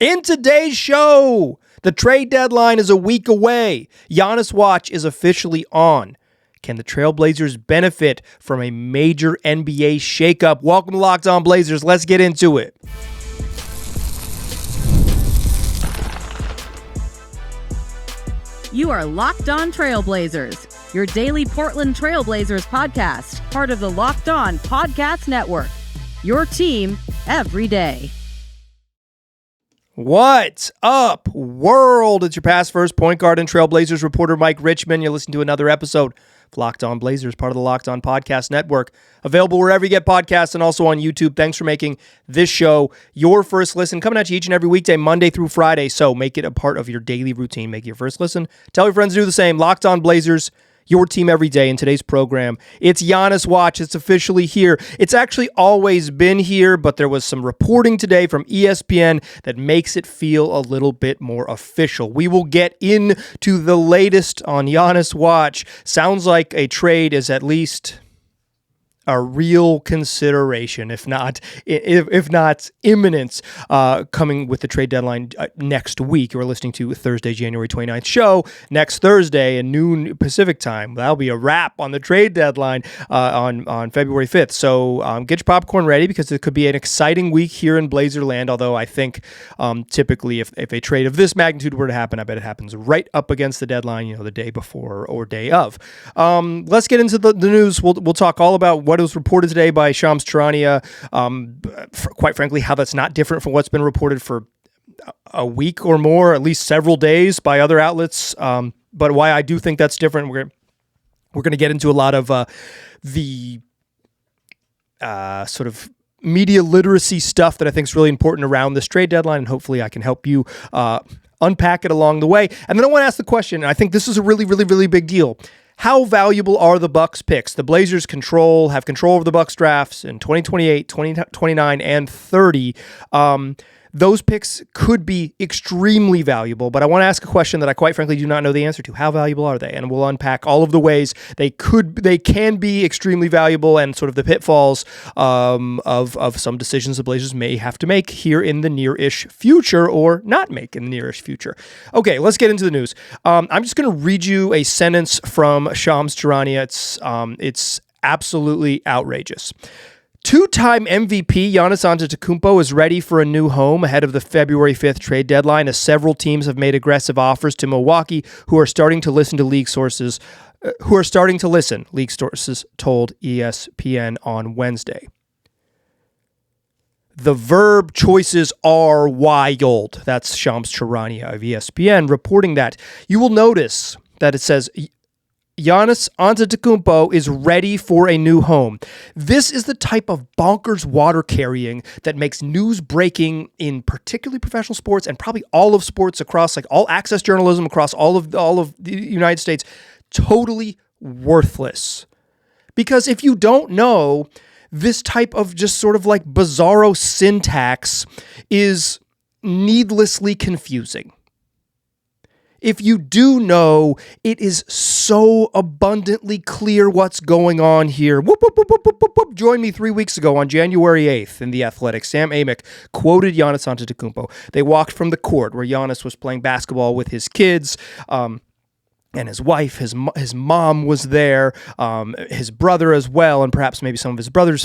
In today's show, the trade deadline is a week away. Giannis watch is officially on. Can the Trailblazers benefit from a major NBA shakeup? Welcome to Locked On Blazers. Let's get into it. You are Locked On Trailblazers, your daily Portland Trailblazers podcast, part of the Locked On Podcast Network. Your team every day. What's up, world? It's your past first point guard and Trailblazers reporter, Mike Richmond. You're listening to another episode of Locked On Blazers, part of the Locked On Podcast Network. Available wherever you get podcasts and also on YouTube. Thanks for making this show your first listen. Coming at you each and every weekday, Monday through Friday. So make it a part of your daily routine. Make it your first listen. Tell your friends to do the same. Locked On Blazers, your team every day. In today's program, it's Giannis watch. It's officially here. It's actually always been here, but there was some reporting today from ESPN that makes it feel a little bit more official. We will get into the latest on Giannis watch. Sounds like a trade is at least a real consideration, if not imminent, coming with the trade deadline next week. You're listening to Thursday, January 29th show. Next Thursday at noon Pacific time, that'll be a wrap on the trade deadline on February 5th. So get your popcorn ready because it could be an exciting week here in Blazerland, although I think typically if a trade of this magnitude were to happen, I bet it happens right up against the deadline, the day before or day of. Let's get into the news. We'll talk all about what was reported today by Shams Charania. Quite frankly, how that's not different from what's been reported for a week or more, at least several days by other outlets. But why I do think that's different, we're going to get into a lot of the sort of media literacy stuff that I think is really important around this trade deadline, and hopefully I can help you unpack it along the way. And then I want to ask the question, and I think this is a really, really, really big deal. How valuable are the Bucks picks? The Blazers have control over the Bucks drafts in 2028, 2029, and 30. Those picks could be extremely valuable, but I want to ask a question that I quite frankly do not know the answer to. How valuable are they? And we'll unpack all of the ways they can be extremely valuable and sort of the pitfalls of some decisions the Blazers may have to make here in the near-ish future or not make in the near-ish future. Okay, let's get into the news. I'm just going to read you a sentence from Shams Charania. It's absolutely outrageous. Two-time MVP Giannis Antetokounmpo is ready for a new home ahead of the February 5th trade deadline, as several teams have made aggressive offers to Milwaukee, who are starting to listen, league sources told ESPN on Wednesday. The verb choices are wild. That's Shams Charania of ESPN reporting that. You will notice that it says Giannis Antetokounmpo is ready for a new home. This is the type of bonkers water carrying that makes news breaking in particularly professional sports and probably all of sports across, like all access journalism across all of the United States, totally worthless. Because if you don't know, this type of just sort of like bizarro syntax is needlessly confusing. If you do know, it is so abundantly clear what's going on here. Whoop, whoop, whoop, whoop, whoop, whoop. Joined me 3 weeks ago on January 8th in The Athletic. Sam Amick quoted Giannis Antetokounmpo. They walked from the court where Giannis was playing basketball with his kids, and his wife, his mom was there, his brother as well, and perhaps maybe some of his brother's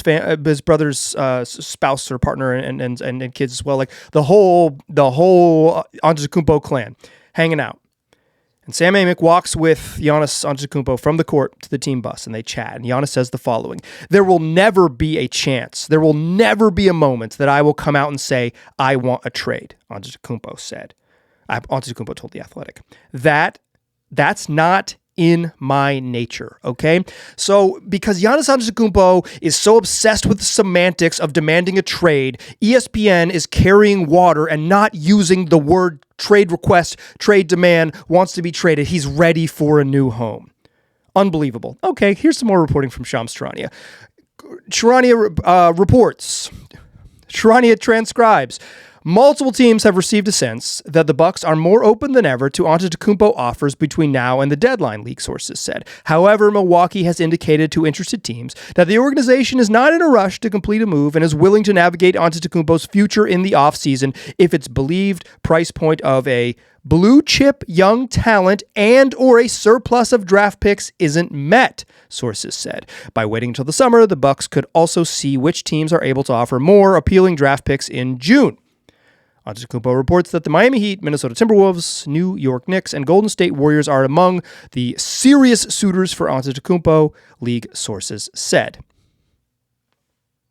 spouse or partner and kids as well. Like the whole Antetokounmpo clan hanging out. And Sam Amick walks with Giannis Antetokounmpo from the court to the team bus, and they chat. And Giannis says the following: "There will never be a chance. There will never be a moment that I will come out and say, I want a trade," Antetokounmpo said. Antetokounmpo told The Athletic. That's not in my nature, okay? So because Giannis Antetokounmpo is so obsessed with the semantics of demanding a trade, ESPN is carrying water and not using the word trade request, trade demand, wants to be traded. He's ready for a new home. Unbelievable. Okay, here's some more reporting from Shams Charania. Charania reports. Charania transcribes. Multiple teams have received a sense that the Bucks are more open than ever to Antetokounmpo offers between now and the deadline, league sources said. However, Milwaukee has indicated to interested teams that the organization is not in a rush to complete a move and is willing to navigate Antetokounmpo's future in the offseason if its believed price point of a blue chip young talent and or a surplus of draft picks isn't met, sources said. By waiting until the summer, the Bucks could also see which teams are able to offer more appealing draft picks in June. Antetokounmpo reports that the Miami Heat, Minnesota Timberwolves, New York Knicks, and Golden State Warriors are among the serious suitors for Antetokounmpo, league sources said.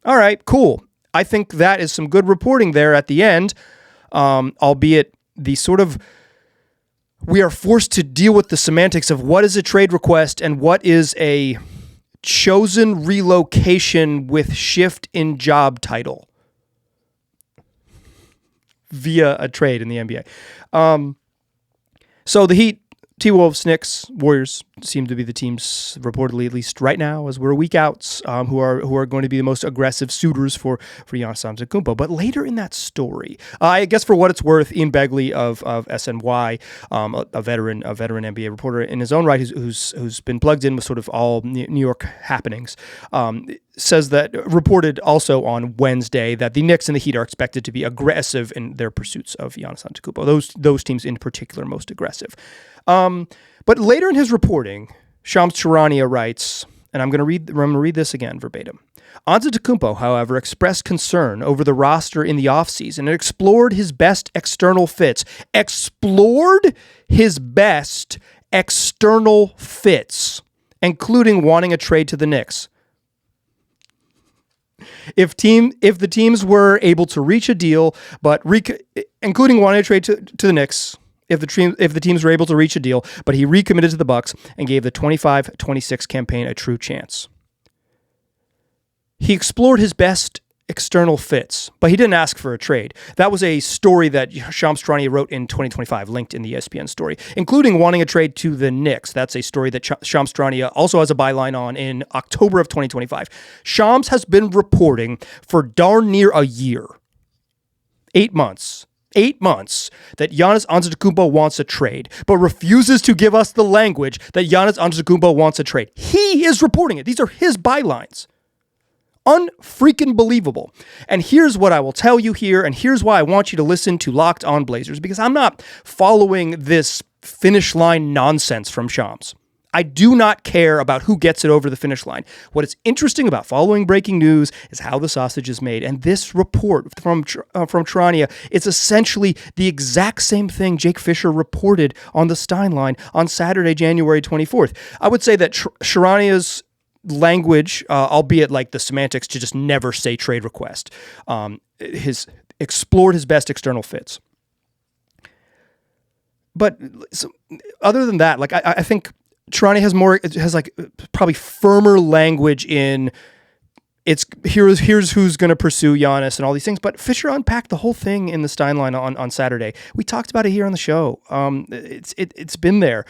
All right, cool. I think that is some good reporting there at the end, albeit the sort of we are forced to deal with the semantics of what is a trade request and what is a chosen relocation with shift in job title via a trade in the NBA. So the Heat, T-Wolves, Knicks, Warriors seem to be the teams reportedly, at least right now, as we're a week out, who are going to be the most aggressive suitors for Giannis Antetokounmpo. But later in that story, I guess for what it's worth, Ian Begley of SNY, a veteran NBA reporter in his own right, who's been plugged in with sort of all New York happenings, says that reported also on Wednesday that the Knicks and the Heat are expected to be aggressive in their pursuits of Giannis Antetokounmpo. Those teams in particular most aggressive. But later in his reporting, Shams Charania writes, and I'm going to read this again verbatim. Antetokounmpo, however, expressed concern over the roster in the offseason and explored his best external fits. Including wanting a trade to the Knicks. If the teams were able to reach a deal, but including wanting a trade to the Knicks, if the teams were able to reach a deal, but he recommitted to the Bucks and gave the 25-26 campaign a true chance. He explored his best external fits, but he didn't ask for a trade. That was a story that Shams Charania wrote in 2025, linked in the ESPN story, including wanting a trade to the Knicks. That's a story that Shams Charania also has a byline on in October of 2025. Shams has been reporting for darn near a year, 8 months, that Giannis Antetokounmpo wants a trade, but refuses to give us the language that Giannis Antetokounmpo wants a trade. He is reporting it. These are his bylines. Unfreaking believable. And here's what I will tell you here, and here's why I want you to listen to Locked On Blazers, because I'm not following this finish line nonsense from Shams. I do not care about who gets it over the finish line. What is interesting about following breaking news is how the sausage is made. And this report from Charania is essentially the exact same thing Jake Fisher reported on the Stein line on Saturday, January 24th. I would say that Charania's language, albeit like the semantics to just never say trade request, explored his best external fits. But other than that, like I think Charania has like probably firmer language in here's who's going to pursue Giannis and all these things. But Fisher unpacked the whole thing in the Stein line on Saturday. We talked about it here on the show. It's been there.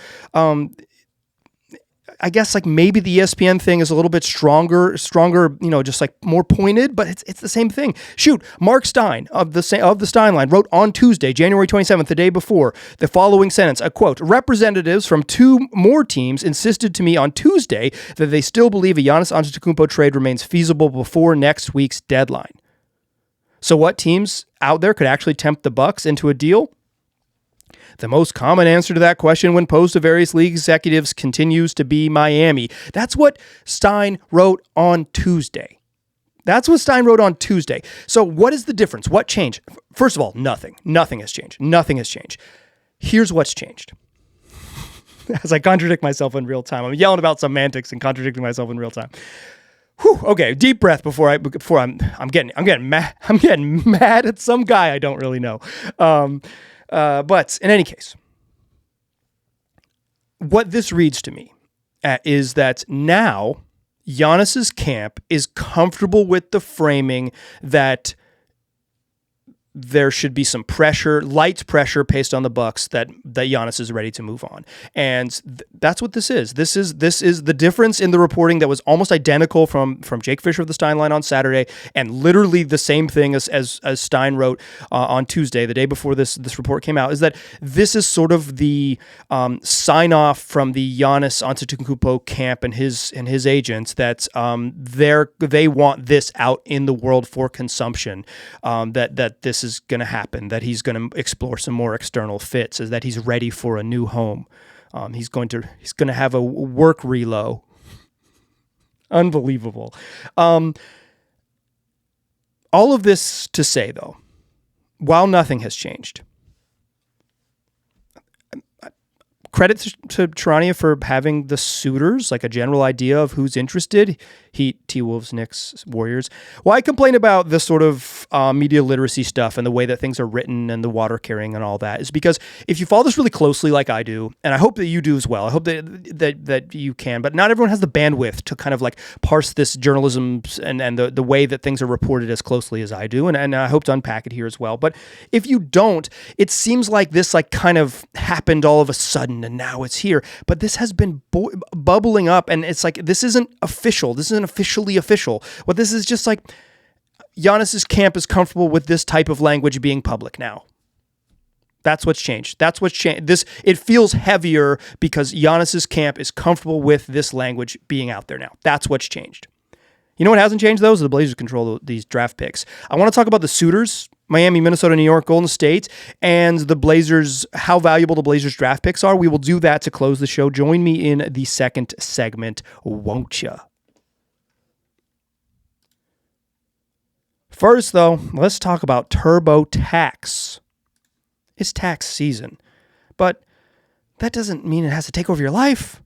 I guess like maybe the ESPN thing is a little bit stronger, just like more pointed, but it's the same thing. Shoot, Mark Stein of the Stein line wrote on Tuesday, January 27th, the day before, the following sentence, a quote, representatives from two more teams insisted to me on Tuesday that they still believe a Giannis Antetokounmpo trade remains feasible before next week's deadline. So what teams out there could actually tempt the Bucks into a deal? The most common answer to that question when posed to various league executives continues to be Miami. That's what Stein wrote on Tuesday. So what is the difference? What changed? First of all, nothing. Nothing has changed. Here's what's changed. As I contradict myself in real time. I'm yelling about semantics and contradicting myself in real time. Whew, okay, deep breath before I'm getting mad at some guy I don't really know. But in any case, what this reads to me is that now Giannis's camp is comfortable with the framing that there should be some pressure, light pressure placed on the Bucks that Giannis is ready to move on. And that's what this is. This is the difference in the reporting that was almost identical from Jake Fisher of the Stein line on Saturday, and literally the same thing as Stein wrote on Tuesday, the day before this report came out, is that this is sort of the sign off from the Giannis Antetokounmpo camp and his agents that they want this out in the world for consumption, that this is going to happen, that he's going to explore some more external fits, is that he's ready for a new home. He's going to have a work relo. Unbelievable. All of this to say, though, while nothing has changed, credit to Charania for having the suitors, like a general idea of who's interested. Heat, T-Wolves, Knicks, Warriors. Why I complain about this sort of media literacy stuff and the way that things are written and the water carrying and all that is because if you follow this really closely like I do, and I hope that you do as well, I hope that you can, but not everyone has the bandwidth to kind of like parse this journalism and the way that things are reported as closely as I do, and I hope to unpack it here as well. But if you don't, it seems like this like kind of happened all of a sudden and now it's here. But this has been bubbling up, and it's like this isn't official. This isn't officially official. What this is just like Giannis's camp is comfortable with this type of language being public now. That's what's changed. That's what's changed. It feels heavier because Giannis's camp is comfortable with this language being out there now. That's what's changed. You know what hasn't changed, though, is the Blazers control these draft picks. I want to talk about the suitors, Miami, Minnesota, New York, Golden State, and the Blazers, how valuable the Blazers draft picks are. We will do that to close the show. Join me in the second segment, won't ya? First, though, let's talk about TurboTax. It's tax season, but that doesn't mean it has to take over your life.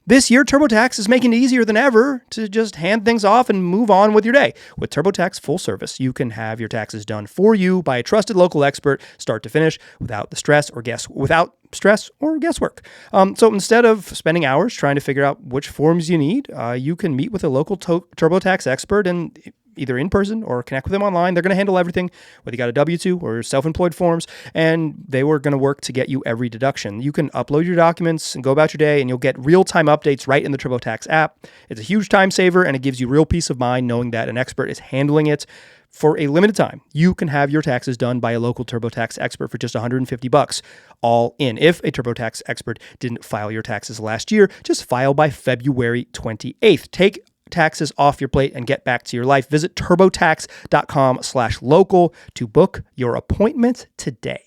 This year, TurboTax is making it easier than ever to just hand things off and move on with your day. With TurboTax Full Service, you can have your taxes done for you by a trusted local expert, start to finish, without stress or guesswork. So instead of spending hours trying to figure out which forms you need, you can meet with a local TurboTax expert and either in person or connect with them online. They're going to handle everything, whether you got a W-2 or self-employed forms, and they were going to work to get you every deduction. You can upload your documents and go about your day, and you'll get real-time updates right in the TurboTax app. It's a huge time saver, and it gives you real peace of mind knowing that an expert is handling it for a limited time. You can have your taxes done by a local TurboTax expert for just $150, all in. If a TurboTax expert didn't file your taxes last year, just file by February 28th. Take taxes off your plate and get back to your life. Visit turbotax.com/local to book your appointment today.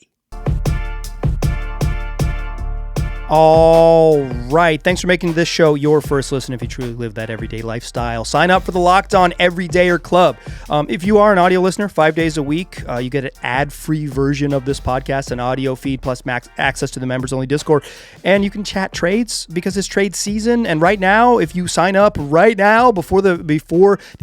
All right. Thanks for making this show your first listen if you truly live that everyday lifestyle. Sign up for the Locked On Everydayer Club. If you are an audio listener, 5 days a week, you get an ad-free version of this podcast, an audio feed, plus max access to the members-only Discord. And you can chat trades because it's trade season. And right now, if you sign up right now before the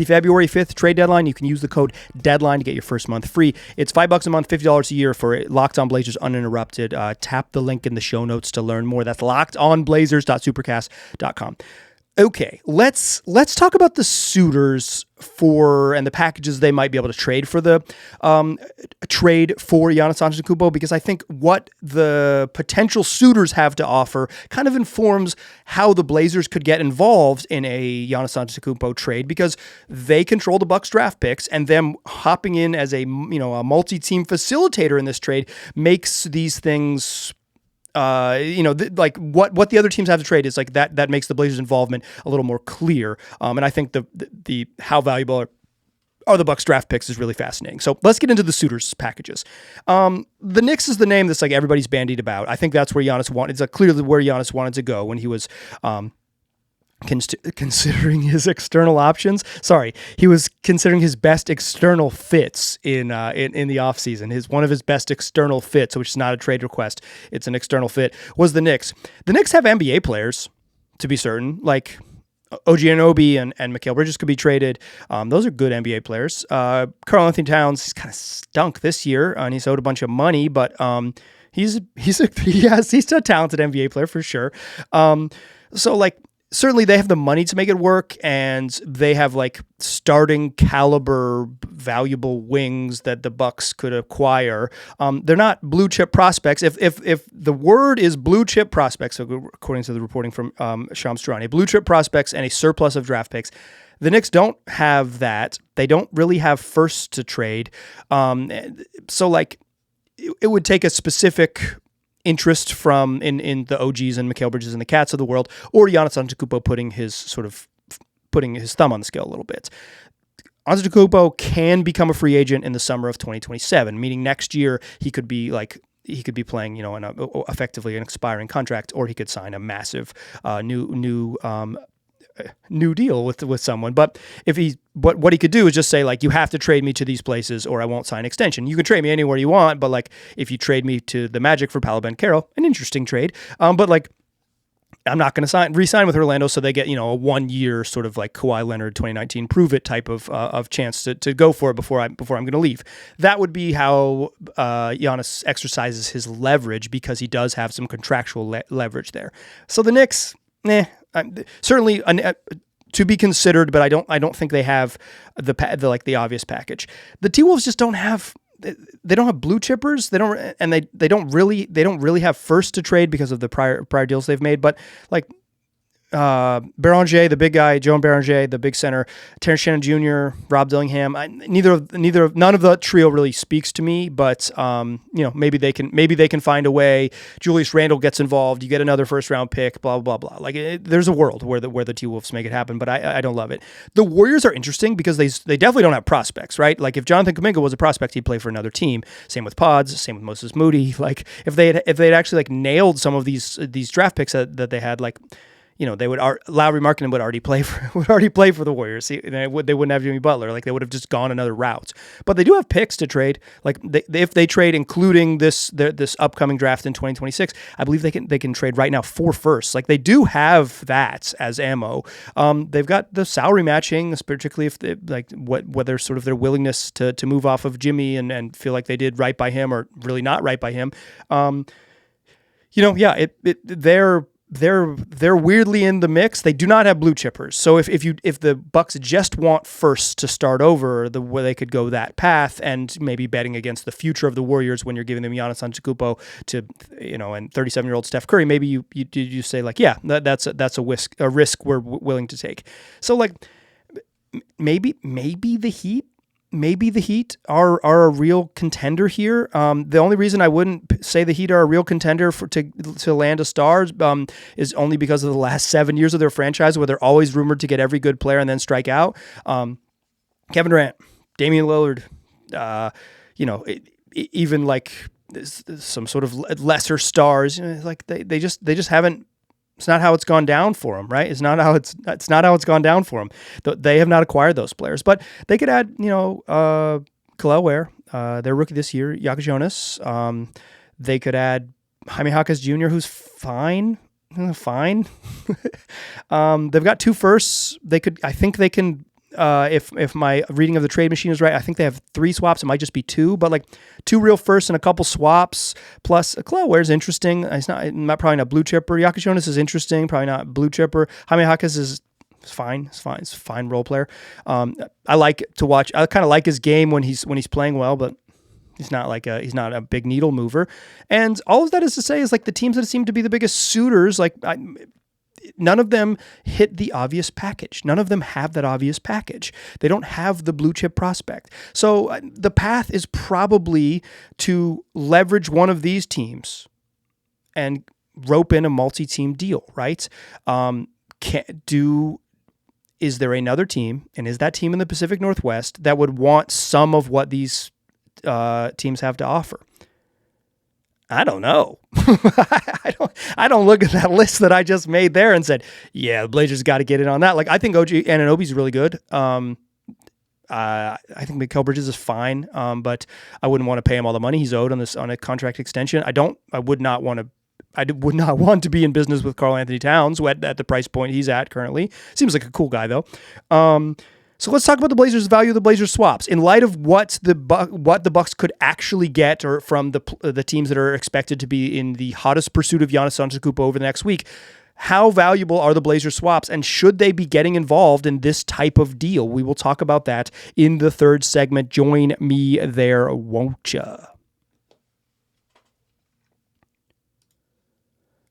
February 5th trade deadline, you can use the code DEADLINE to get your first month free. It's $5 a month, $50 a year for Locked On Blazers Uninterrupted. Tap the link in the show notes to learn more. That's lockedonblazers.supercast.com. Okay, let's talk about the suitors and the packages they might be able to trade for the trade for Giannis Antetokounmpo, because I think what the potential suitors have to offer kind of informs how the Blazers could get involved in a Giannis Antetokounmpo trade, because they control the Bucks draft picks, and them hopping in as a multi-team facilitator in this trade makes these things like what the other teams have to trade is like that makes the Blazers' involvement a little more clear. And I think the how valuable are the Bucks draft picks is really fascinating. So let's get into the suitors packages. The Knicks is the name that's like everybody's bandied about. I think that's where Giannis wanted. It's clearly where Giannis wanted to go when he was considering his external options. Sorry, he was considering his best external fits in the offseason. One of his best external fits, which is not a trade request, it's an external fit, was the Knicks. The Knicks have NBA players, to be certain, like OG Anunoby and Mikal Bridges could be traded. Those are good NBA players. Karl-Anthony Towns, he's kind of stunk this year, and he's owed a bunch of money, but he's a talented NBA player for sure. So like certainly they have the money to make it work, and they have like starting caliber valuable wings that the Bucks could acquire. They're not blue chip prospects. If the word is blue chip prospects, so according to the reporting from Shams Charania, blue chip prospects and a surplus of draft picks, the Knicks don't have that. They don't really have first to trade. So like it would take a specific interest from in the OGs and Mikal Bridges and the Cats of the world, or Giannis Antetokounmpo putting his thumb on the scale a little bit. Antetokounmpo can become a free agent in the summer of 2027, meaning next year he could be playing, effectively an expiring contract, or he could sign a massive new deal with someone. But if what he could do is just say, like, you have to trade me to these places or I won't sign an extension. You can trade me anywhere you want, but like if you trade me to the Magic for Paolo Banchero, an interesting trade. But like I'm not going to re-sign with Orlando, so they get a 1 year sort of like Kawhi Leonard 2019 prove it type of chance to go for it before I'm going to leave. That would be how Giannis exercises his leverage, because he does have some contractual leverage there. So the Knicks, certainly to be considered, but I don't think they have the obvious package. The T-Wolves just don't have. They don't have blue chippers. They don't really have first to trade because of the prior deals they've made. But like Beranger, the big guy, Joan Beranger, the big center, Terrence Shannon Jr., Rob Dillingham. None of the trio really speaks to me. But maybe they can find a way. Julius Randle gets involved. You get another first round pick. Blah blah blah. Like there's a world where the T-Wolves make it happen. But I don't love it. The Warriors are interesting because they definitely don't have prospects, right? Like if Jonathan Kuminga was a prospect, he'd play for another team. Same with Pods. Same with Moses Moody. Like if they'd actually like nailed some of these draft picks that they had, like. They would Lauri Markkanen would already play for the Warriors. They wouldn't have Jimmy Butler. Like they would have just gone another route. But they do have picks to trade. Like if they trade, including this upcoming draft in 2026, I believe they can trade right now 4 firsts. Like they do have that as ammo. They've got the salary matching, particularly if they, like whether sort of their willingness to move off of Jimmy and feel like they did right by him or really not right by him. They're weirdly in the mix. They do not have blue chippers. So if the Bucks just want first to start over, where they could go that path and maybe betting against the future of the Warriors when you're giving them Giannis Antetokounmpo to and 37-year-old Steph Curry, maybe you say like, yeah, that's a risk we're willing to take. So like maybe the Heat. Maybe the Heat are a real contender here. The only reason I wouldn't say the Heat are a real contender to land a star is only because of the last 7 years of their franchise, where they're always rumored to get every good player and then strike out. Kevin Durant, Damian Lillard, even like some sort of lesser stars, like they just haven't. It's not how it's gone down for them, right? It's not how it's gone down for them. They have not acquired those players, but they could add, Kel'el Ware, their rookie this year, Jonas. They could add Jaime Jaquez Jr., who's fine. They've got 2 firsts. I think they can. If my reading of the trade machine is right, I think they have 3 swaps. It might just be 2, but like 2 real firsts and a couple swaps. Plus, Kel'el Ware is interesting. He's probably not blue chipper. Jaquez Jonas is interesting, probably not blue chipper. Jaime Jaquez is fine. It's fine. It's a fine role player. I like to watch. I kind of like his game when he's playing well, but he's not a big needle mover. And all of that is to say is like the teams that seem to be the biggest suitors, like. None of them hit the obvious package. None of them have that obvious package. They don't have the blue chip prospect. So the path is probably to leverage one of these teams and rope in a multi-team deal, right? Is there another team, and is that team in the Pacific Northwest that would want some of what these teams have to offer? I don't know. I don't look at that list that I just made there and said, yeah, the Blazers got to get in on that. Like, I think OG Anunoby's really good. I think Mikal Bridges is fine, but I wouldn't want to pay him all the money he's owed on a contract extension. I would not want to be in business with Karl Anthony Towns at the price point he's at currently. Seems like a cool guy though. So let's talk about the Blazers' value of the Blazers swaps in light of what the Bucks could actually get, or from the teams that are expected to be in the hottest pursuit of Giannis Antetokounmpo over the next week. how valuable are the Blazers swaps, and should they be getting involved in this type of deal? We will talk about that in the third segment. Join me there, won't ya?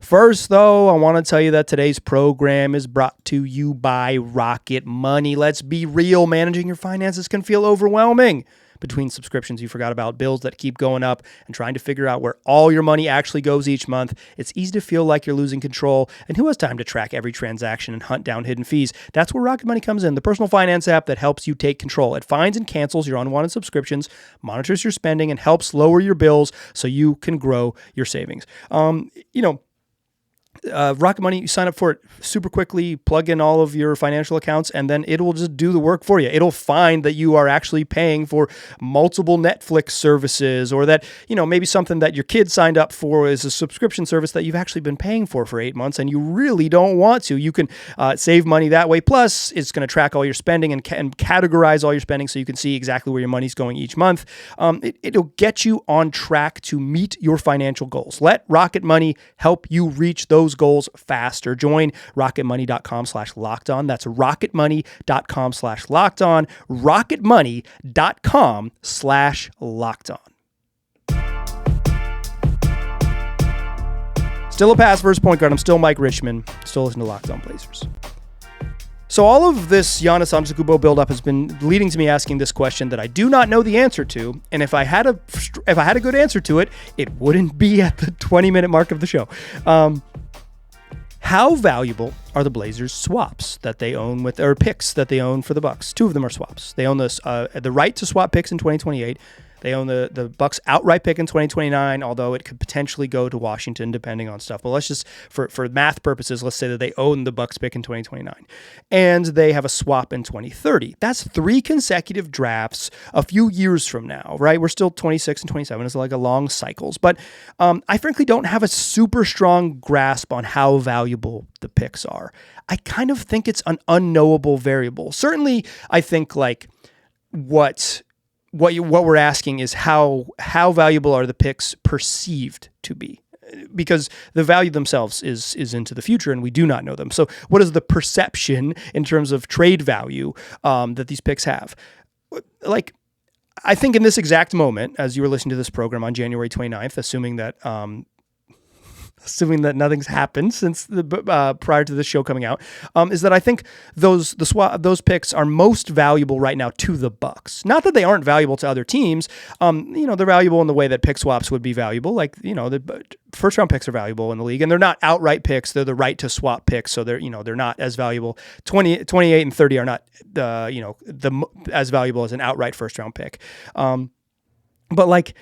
First, though, I want to tell you that today's program is brought to you by Rocket Money. Let's be real, managing your finances can feel overwhelming. Between subscriptions you forgot about, bills that keep going up, and trying to figure out where all your money actually goes each month, it's easy to feel like you're losing control. And who has time to track every transaction and hunt down hidden fees? That's where Rocket Money comes in, the personal finance app that helps you take control. It finds and cancels your unwanted subscriptions, monitors your spending, and helps lower your bills so you can grow your savings. Rocket Money, you sign up for it super quickly, plug in all of your financial accounts, and then it will just do the work for you. It'll find that you are actually paying for multiple Netflix services, or that, maybe something that your kid signed up for is a subscription service that you've actually been paying for 8 months and you really don't want to. You can save money that way. Plus, it's going to track all your spending and categorize all your spending so you can see exactly where your money's going each month. It'll get you on track to meet your financial goals. Let Rocket Money help you reach those goals faster. Join rocketmoney.com/lockedon. That's rocketmoney.com/lockedon. rocketmoney.com/lockedon. Still a pass versus point guard. I'm still Mike Richmond. Still listening to Locked On Blazers. So all of this Giannis Antetokounmpo buildup has been leading to me asking this question that I do not know the answer to, and if I had a good answer to it, it wouldn't be at the 20-minute mark of the show. How valuable are the Blazers swaps that they own or picks that they own for the Bucks? Two of them are swaps. They own the right to swap picks in 2028. They own the Bucks outright pick in 2029, although it could potentially go to Washington depending on stuff. But let's just, for math purposes, let's say that they own the Bucks pick in 2029. And they have a swap in 2030. That's 3 consecutive drafts a few years from now, right? We're still 26 and 27. It's like a long cycles. But I frankly don't have a super strong grasp on how valuable the picks are. I kind of think it's an unknowable variable. Certainly, I think like what we're asking is how valuable are the picks perceived to be, because the value themselves is into the future and we do not know them. So what is the perception in terms of trade value that these picks have? Like, I think in this exact moment, as you were listening to this program on January 29th, assuming that nothing's happened since prior to this show coming out, is that I think those picks are most valuable right now to the Bucks. Not that they aren't valuable to other teams. They're valuable in the way that pick swaps would be valuable. Like, the first round picks are valuable in the league, and they're not outright picks. They're the right to swap picks, so they're not as valuable. 28 and 30 are not as valuable as an outright first round pick. But like,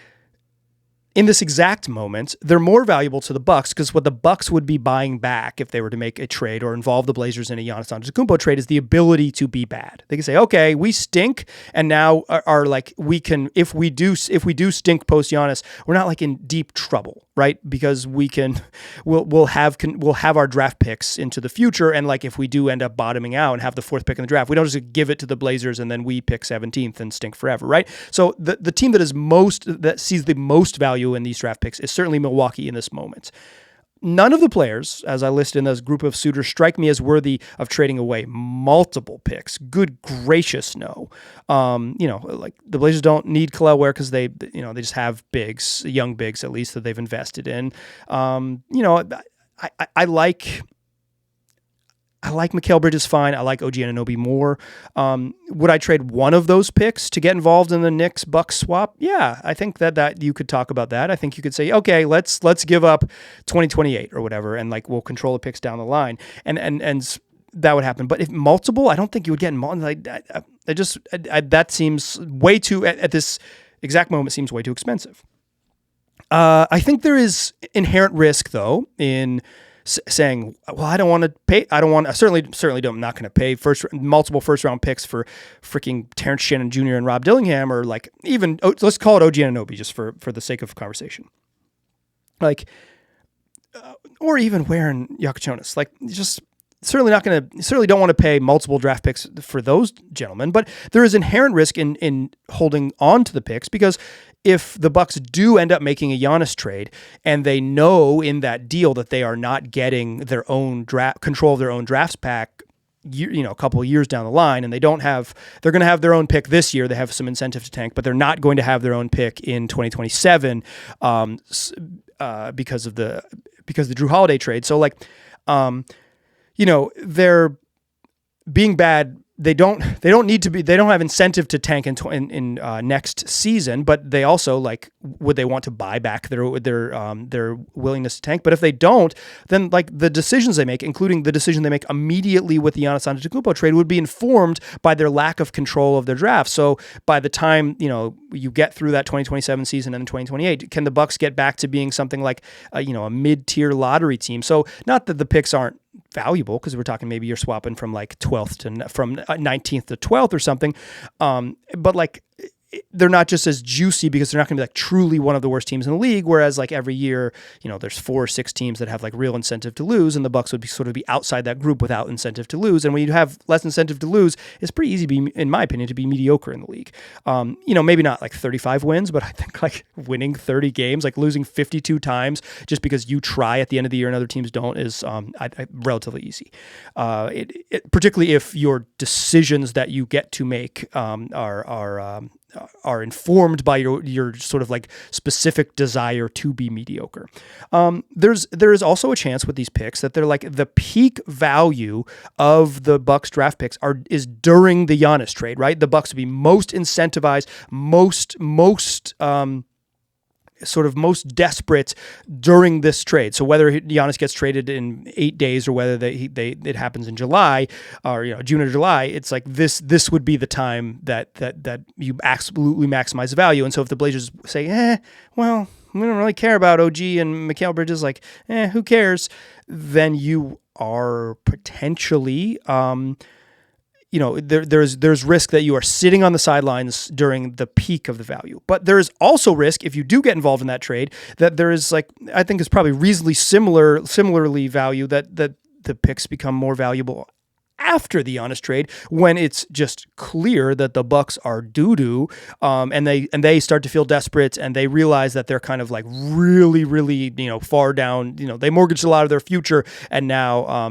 in this exact moment, they're more valuable to the Bucks because what the Bucks would be buying back if they were to make a trade or involve the Blazers in a Giannis Antetokounmpo trade is the ability to be bad. They can say, okay, we stink, and now are like, we can, if we do stink post Giannis, we're not like in deep trouble, right? Because we'll have our draft picks into the future, and like if we do end up bottoming out and have the 4th pick in the draft, we don't just give it to the Blazers and then we pick 17th and stink forever, right? So the team that sees the most value in these draft picks is certainly Milwaukee in this moment. None of the players, as I listed in this group of suitors, strike me as worthy of trading away multiple picks. Good gracious, no. Like the Blazers don't need Khalil Ware because they just have bigs, young bigs at least, that they've invested in. I like Mikal Bridges fine. I like OG Anunoby more. Would I trade one of those picks to get involved in the Knicks-Bucks swap? Yeah, I think that you could talk about that. I think you could say, okay, let's give up 2028 or whatever, and like we'll control the picks down the line, and that would happen. But if multiple, I don't think you would get multiple. Like that seems way too at this exact moment seems way too expensive. I think there is inherent risk though in saying, well, I don't want to pay. Certainly don't. I'm not going to pay multiple first round picks for freaking Terrence Shannon Jr. and Rob Dillingham, or like even let's call it OG Anunoby just for the sake of conversation. Like, or even Ware and Jokic. Like, just certainly don't want to pay multiple draft picks for those gentlemen, but there is inherent risk in holding on to the picks, because if the Bucks do end up making a Giannis trade and they know in that deal that they are not getting their own control of their own drafts pack, a couple of years down the line, and they're going to have their own pick this year. They have some incentive to tank, but they're not going to have their own pick in 2027 because of the Drew Holiday trade. So they're being bad. They don't have incentive to tank in next season, but they also would they want to buy back their willingness to tank? But if they don't, then the decisions they make, including the decision they make immediately with the Giannis Antetokounmpo trade, would be informed by their lack of control of their draft. So by the time you get through that 2027 season and 2028, can the Bucks get back to being something like a mid-tier lottery team? So not that the picks aren't valuable, because we're talking maybe you're swapping from 19th to 12th or something, but they're not just as juicy because they're not going to be truly one of the worst teams in the league. Whereas every year, there's 4 or 6 teams that have real incentive to lose, and the Bucks would be outside that group without incentive to lose. And when you have less incentive to lose, it's pretty easy in my opinion, to be mediocre in the league. Maybe not 35 wins, but I think winning 30 games, losing 52 times just because you try at the end of the year and other teams don't, is relatively easy. Particularly if your decisions that you get to make are informed by your sort of specific desire to be mediocre. There is also a chance with these picks that they're the peak value of the Bucks draft picks is during the Giannis trade, right? The Bucks would be most incentivized, most desperate during this trade. So whether Giannis gets traded in 8 days or whether it happens in July or June or July, it's this would be the time that you absolutely maximize the value. And so if the Blazers say, well, we don't really care about OG and Mikal Bridges, who cares? Then you are potentially there's risk that you are sitting on the sidelines during the peak of the value. But there is also risk if you do get involved in that trade that there is I think it's probably reasonably similarly value that the picks become more valuable after the Giannis trade, when it's just clear that the Bucks are doo-doo, and they start to feel desperate, and they realize that they're kind of really, really, far down, they mortgaged a lot of their future, and now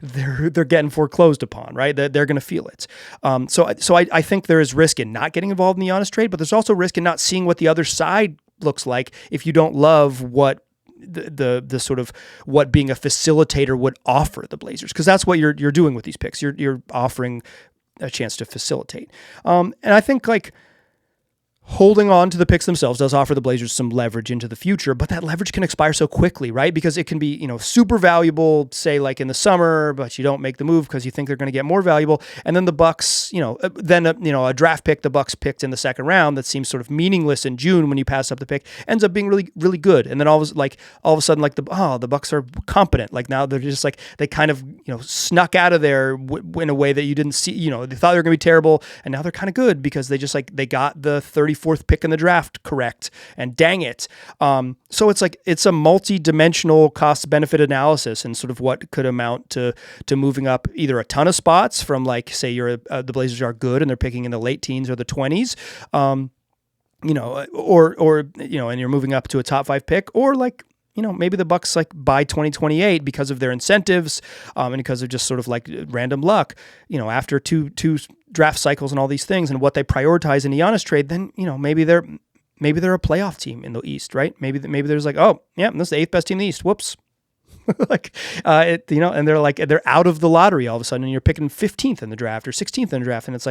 they're getting foreclosed upon, right? They're going to feel it. So I think there is risk in not getting involved in the Giannis trade, but there's also risk in not seeing what the other side looks like if you don't love what the sort of what being a facilitator would offer the Blazers, because that's what you're doing with these picks. You're offering a chance to facilitate. And I think holding on to the picks themselves does offer the Blazers some leverage into the future, but that leverage can expire so quickly, right? Because it can be, super valuable, say in the summer, but you don't make the move because you think they're going to get more valuable. And then the Bucks, a draft pick the Bucks picked in the second round that seems sort of meaningless in June when you pass up the pick ends up being really, really good. And then all of a sudden, the Bucks are competent. Now they're just they kind of, snuck out of there in a way that you didn't see, they thought they were going to be terrible. And now they're kind of good because they just they got the 34th pick in the draft correct, and dang it. So it's a multi-dimensional cost-benefit analysis, and sort of what could amount to moving up either a ton of spots from say the Blazers are good and they're picking in the late teens or the 20s, and you're moving up to a top 5 pick, or maybe the Bucks by 2028 because of their incentives, and because of just sort of random luck, after two draft cycles and all these things and what they prioritize in the Giannis trade, then maybe they're a playoff team in the East, right? Maybe there's this is the 8th best team in the East. Whoops. And they're out of the lottery all of a sudden, and you're picking 15th in the draft or 16th in the draft, and it's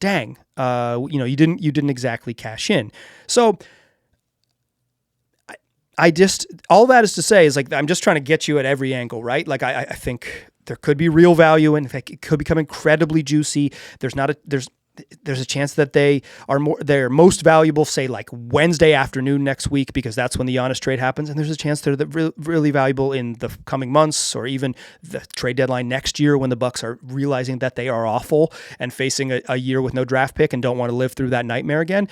dang, you didn't exactly cash in. So all that is to say is I'm just trying to get you at every angle, right? I think there could be real value, and it could become incredibly juicy. There's a chance that they're most valuable, say Wednesday afternoon next week, because that's when the Giannis trade happens. And there's a chance they're really valuable in the coming months, or even the trade deadline next year, when the Bucks are realizing that they are awful and facing a year with no draft pick and don't want to live through that nightmare again.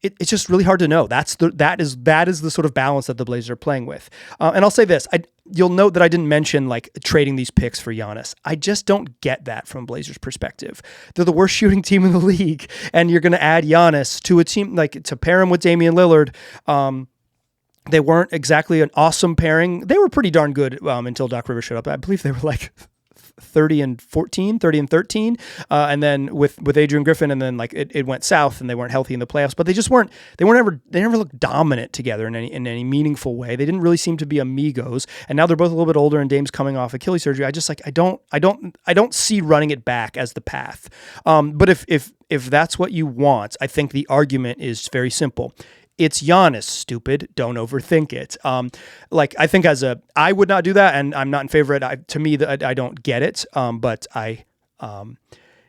it's just really hard to know. That is the sort of balance that the Blazers are playing with. And I'll say this: you'll note that I didn't mention like trading these picks for Giannis. I just don't get that from Blazers perspective. They're the worst shooting team in the league, and you're going to add Giannis to a team like to pair him with Damian Lillard. They weren't exactly an awesome pairing. They were pretty darn good until Doc Rivers showed up. I believe they were like 30 and 13. And then with Adrian Griffin, and then like it went south and they weren't healthy in the playoffs, but they never looked dominant together in any meaningful way. They didn't really seem to be amigos. And now they're both a little bit older and Dame's coming off Achilles surgery. I just like, I don't see running it back as the path. But if that's what you want, I think the argument is very simple. It's Giannis, stupid. Don't overthink it. I think I would not do that, and I'm not in favor of it. To me, I don't get it. But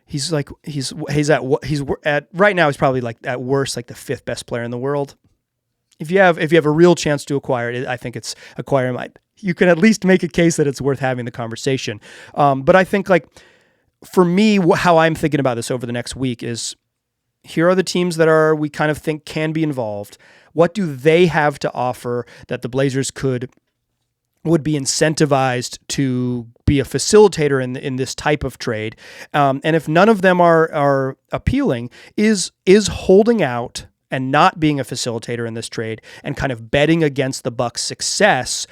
he's at right now. He's probably like at worst like the 5th best player in the world. If you have a real chance to acquire it, I think it's acquire him. You can at least make a case that it's worth having the conversation. But I think like for me, how I'm thinking about this over the next week is, here are the teams that we kind of think can be involved. What do they have to offer that the Blazers would be incentivized to be a facilitator in this type of trade? And if none of them are appealing, is holding out and not being a facilitator in this trade and kind of betting against the Bucks' success,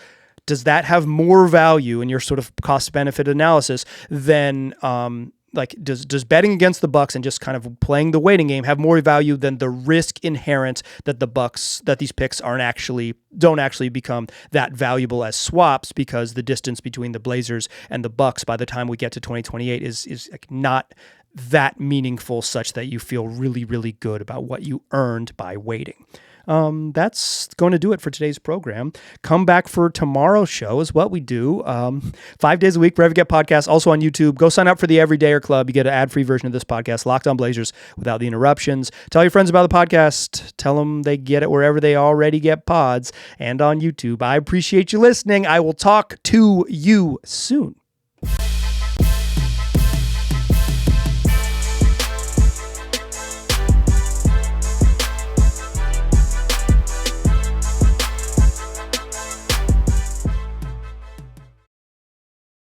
does that have more value in your sort of cost-benefit analysis than does betting against the Bucks and just kind of playing the waiting game have more value than the risk inherent that these picks don't actually become that valuable as swaps, because the distance between the Blazers and the Bucks by the time we get to 2028 is like not that meaningful, such that you feel really, really good about what you earned by waiting. That's going to do it for today's program. Come back for tomorrow's show is what we do. 5 days a week, wherever you get podcasts, also on YouTube. Go sign up for the Everydayer Club. You get an ad-free version of this podcast, Locked On Blazers, without the interruptions. Tell your friends about the podcast. Tell them they get it wherever they already get pods and on YouTube. I appreciate you listening. I will talk to you soon.